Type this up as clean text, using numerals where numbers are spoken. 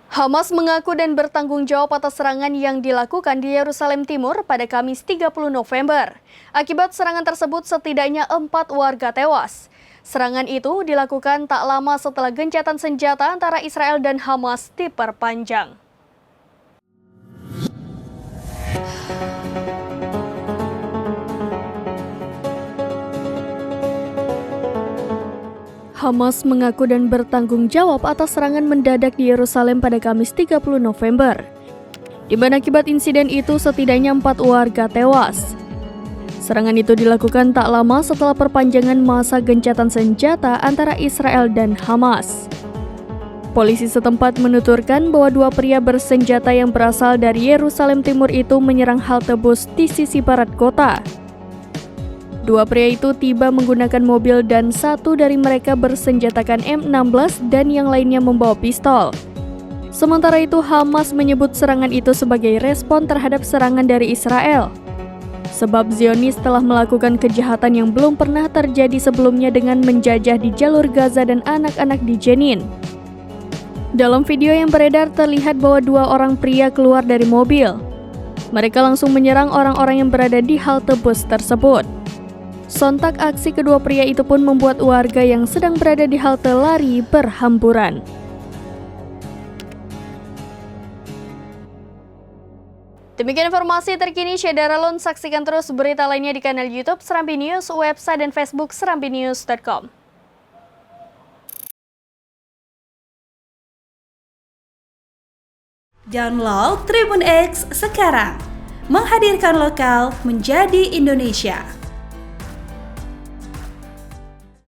Hamas mengaku dan bertanggung jawab atas serangan yang dilakukan di Yerusalem Timur pada Kamis 30 November. Akibat serangan tersebut setidaknya 4 warga tewas. Serangan itu dilakukan tak lama setelah gencatan senjata antara Israel dan Hamas diperpanjang. Hamas mengaku dan bertanggung jawab atas serangan mendadak di Yerusalem pada Kamis 30 November. Di mana akibat insiden itu setidaknya 4 warga tewas. Serangan itu dilakukan tak lama setelah perpanjangan masa gencatan senjata antara Israel dan Hamas. Polisi setempat menuturkan bahwa 2 pria bersenjata yang berasal dari Yerusalem Timur itu menyerang halte bus di sisi barat kota. 2 pria itu tiba menggunakan mobil dan 1 dari mereka bersenjatakan M16 dan yang lainnya membawa pistol. Sementara itu Hamas menyebut serangan itu sebagai respon terhadap serangan dari Israel. Sebab Zionis telah melakukan kejahatan yang belum pernah terjadi sebelumnya dengan menjajah di jalur Gaza dan anak-anak di Jenin. Dalam video yang beredar terlihat bahwa 2 orang pria keluar dari mobil. Mereka langsung menyerang orang-orang yang berada di halte bus tersebut. Sontak aksi kedua pria itu pun membuat warga yang sedang berada di halte lari berhamburan. Demikian informasi terkini Syedara Lun. Saksikan terus berita lainnya di kanal YouTube Serambi News, website dan Facebook serambinews.com. Download Tribun X sekarang, menghadirkan lokal menjadi Indonesia.